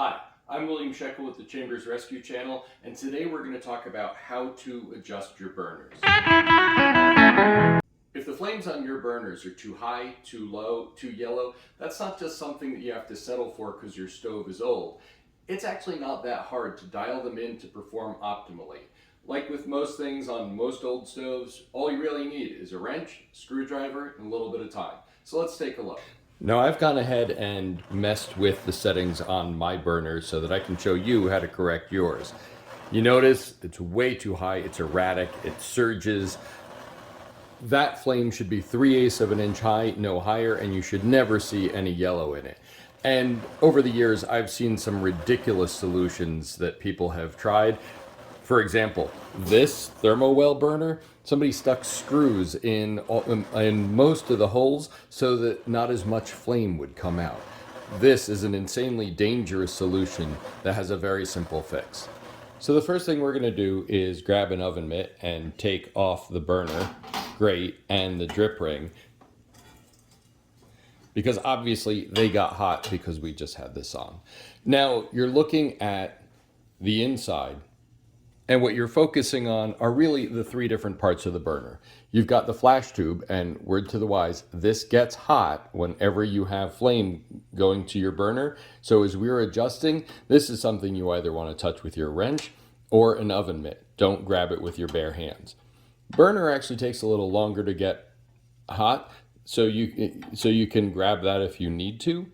Hi, I'm William Shekel with the Chambers Rescue Channel, and today we're going to talk about how to adjust your burners. If the flames on your burners are too high, too low, too yellow, that's not just something that you have to settle for because your stove is old. It's actually not that hard to dial them in to perform optimally. Like with most things on most old stoves, all you really need is a wrench, screwdriver, and a little bit of time. So let's take a look. Now I've gone ahead and messed with the settings on my burner so that I can show you how to correct yours. You notice it's way too high, it's erratic, it surges. That flame should be 3/8 of an inch high, no higher, and you should never see any yellow in it. And over the years, I've seen some ridiculous solutions that people have tried. For example, this thermowell burner, somebody stuck screws in most of the holes so that not as much flame would come out. This is an insanely dangerous solution that has a very simple fix. So the first thing we're going to do is grab an oven mitt and take off the burner grate and the drip ring, because obviously they got hot because we just had this on. Now you're looking at the inside, and what you're focusing on are really the three different parts of the burner. You've got the flash tube, and word to the wise, this gets hot whenever you have flame going to your burner. So as we're adjusting, this is something you either want to touch with your wrench or an oven mitt. Don't grab it with your bare hands. Burner actually takes a little longer to get hot, so you can grab that if you need to.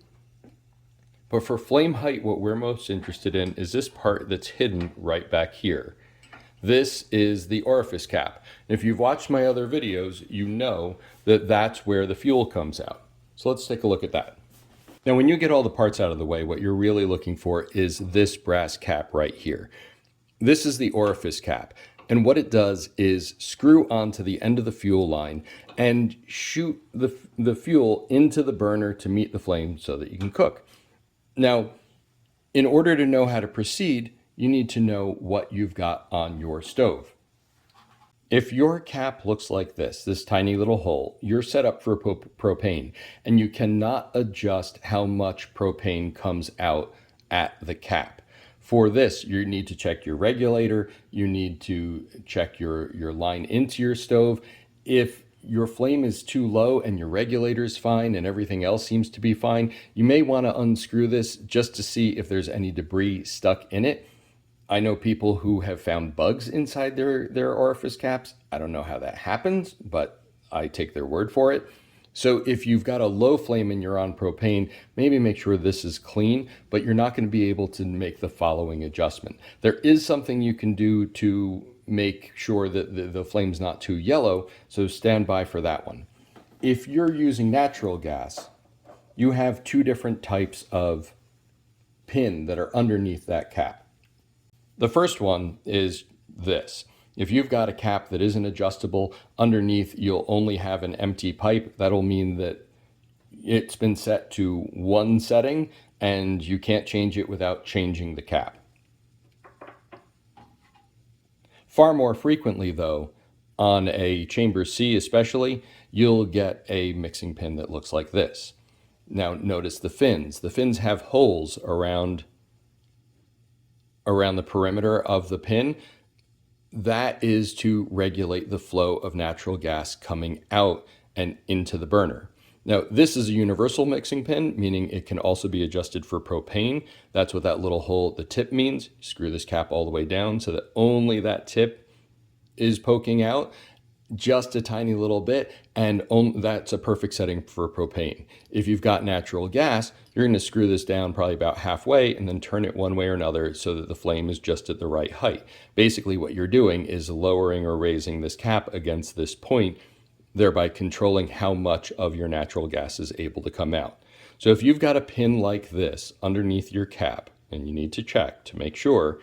But for flame height, what we're most interested in is this part that's hidden right back here. This is the orifice cap. If you've watched my other videos, you know that that's where the fuel comes out. So let's take a look at that. Now, when you get all the parts out of the way, what you're really looking for is this brass cap right here. This is the orifice cap. And what it does is screw onto the end of the fuel line and shoot the fuel into the burner to meet the flame so that you can cook. Now, in order to know how to proceed, you need to know what you've got on your stove. If your cap looks like this tiny little hole, you're set up for propane, and you cannot adjust how much propane comes out at the cap. For this, you need to check your regulator, you need to check your line into your stove. If your flame is too low and your regulator is fine and everything else seems to be fine, you may want to unscrew this just to see if there's any debris stuck in it. I know people who have found bugs inside their orifice caps. I don't know how that happens, but I take their word for it. So if you've got a low flame and you're on propane, maybe make sure this is clean, but you're not going to be able to make the following adjustment. There is something you can do to make sure that the flame's not too yellow, so stand by for that one. If you're using natural gas, you have two different types of pin that are underneath that cap. The first one is this. If you've got a cap that isn't adjustable, underneath you'll only have an empty pipe. That'll mean that it's been set to one setting and you can't change it without changing the cap. Far more frequently though, on a chamber C especially, you'll get a mixing pin that looks like this. Now notice the fins. The fins have holes around the perimeter of the pin. That is to regulate the flow of natural gas coming out and into the burner. Now, this is a universal mixing pin, meaning it can also be adjusted for propane. That's what that little hole at the tip means. Screw this cap all the way down so that only that tip is poking out, just a tiny little bit, and that's a perfect setting for propane. If you've got natural gas, you're going to screw this down probably about halfway and then turn it one way or another so that the flame is just at the right height. Basically what you're doing is lowering or raising this cap against this point, thereby controlling how much of your natural gas is able to come out. So if you've got a pin like this underneath your cap, and you need to check to make sure,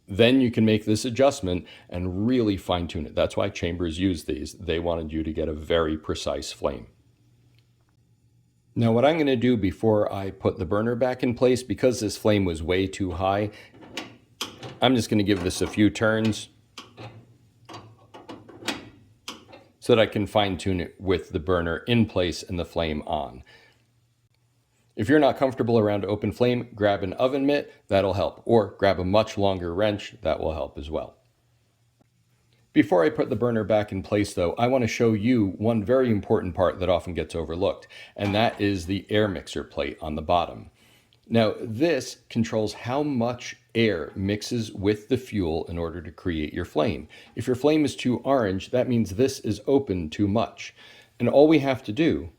then you can make this adjustment and really fine tune it. That's why chambers use these. They wanted you to get a very precise flame. Now what I'm going to do before I put the burner back in place, because this flame was way too high, I'm just going to give this a few turns so that I can fine tune it with the burner in place and the flame on. If you're not comfortable around open flame, grab an oven mitt, that'll help, or grab a much longer wrench, that will help as well. Before I put the burner back in place though, I want to show you one very important part that often gets overlooked, and that is the air mixer plate on the bottom. Now, this controls how much air mixes with the fuel in order to create your flame. If your flame is too orange, that means this is open too much. And all we have to do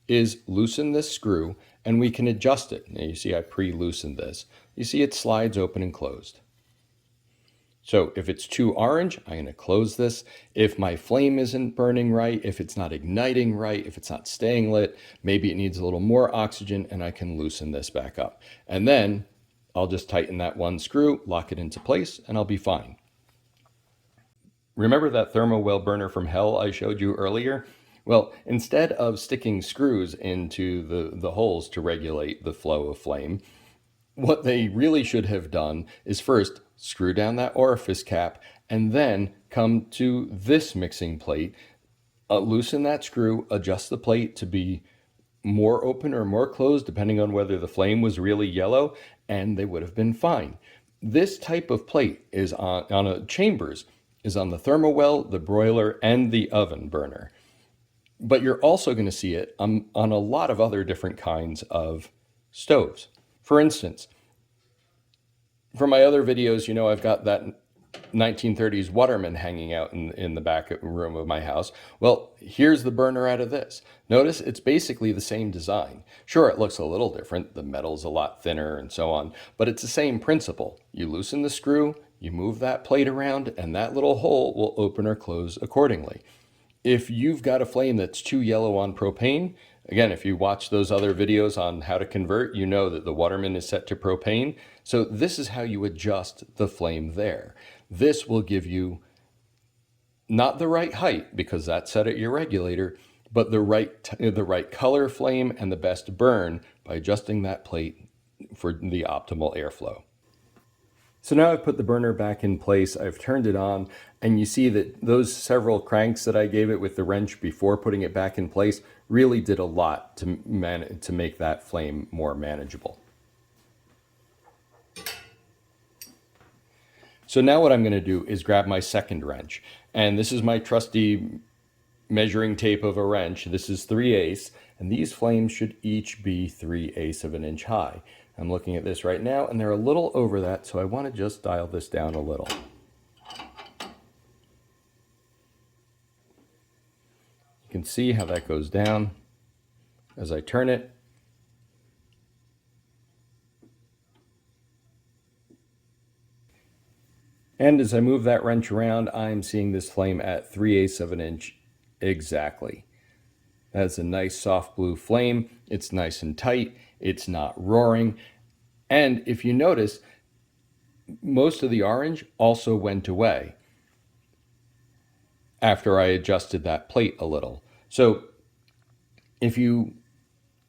is loosen this screw and we can adjust it. Now you see I pre-loosened this. You see it slides open and closed. So if it's too orange, I'm going to close this. If my flame isn't burning right, if it's not igniting right, if it's not staying lit, maybe it needs a little more oxygen, and I can loosen this back up. And then I'll just tighten that one screw, lock it into place, and I'll be fine. Remember that thermal well burner from hell I showed you earlier? Well, instead of sticking screws into the holes to regulate the flow of flame, what they really should have done is first screw down that orifice cap and then come to this mixing plate, loosen that screw, adjust the plate to be more open or more closed depending on whether the flame was really yellow, and they would have been fine. This type of plate is on a chambers, is on the thermal well, the broiler, and the oven burner. But you're also going to see it on a lot of other different kinds of stoves. For instance, from my other videos, you know, I've got that 1930s Waterman hanging out in the back room of my house. Well, here's the burner out of this. Notice it's basically the same design. Sure, it looks a little different. The metal's a lot thinner and so on, but it's the same principle. You loosen the screw, you move that plate around, and that little hole will open or close accordingly. If you've got a flame that's too yellow on propane, again, if you watch those other videos on how to convert, you know that the Waterman is set to propane. So this is how you adjust the flame there. This will give you not the right height, because that's set at your regulator, but the right color flame and the best burn by adjusting that plate for the optimal airflow. So now I've put the burner back in place, I've turned it on, and you see that those several cranks that I gave it with the wrench before putting it back in place really did a lot to make that flame more manageable. So now what I'm going to do is grab my second wrench, and this is my trusty measuring tape of a wrench. This is 3/8, and these flames should each be 3/8 of an inch high. I'm looking at this right now, and they're a little over that, so I want to just dial this down a little. You can see how that goes down as I turn it. And as I move that wrench around, I'm seeing this flame at 3/8 of an inch exactly. That's a nice soft blue flame. It's nice and tight. It's not roaring. And if you notice, most of the orange also went away after I adjusted that plate a little. So if you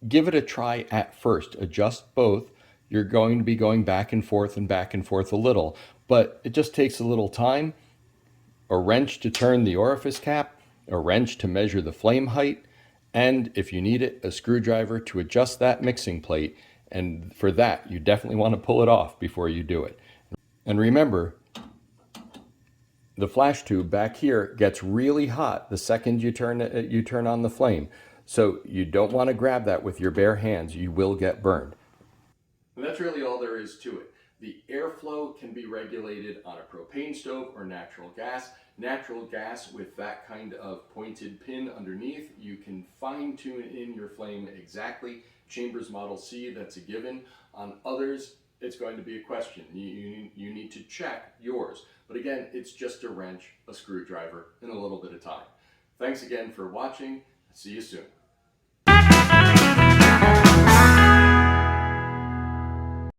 give it a try at first, adjust both, you're going to be going back and forth a little, but it just takes a little time. A wrench to turn the orifice cap, a wrench to measure the flame height, and if you need it, a screwdriver to adjust that mixing plate. And for that, you definitely want to pull it off before you do it. And remember, the flash tube back here gets really hot the second you turn on the flame. So you don't want to grab that with your bare hands. You will get burned. And that's really all there is to it. The airflow can be regulated on a propane stove or natural gas. Natural gas with that kind of pointed pin underneath, you can fine tune in your flame exactly. Chambers Model C, that's a given. On others, it's going to be a question. You need to check yours. But again, it's just a wrench, a screwdriver, and a little bit of time. Thanks again for watching. See you soon.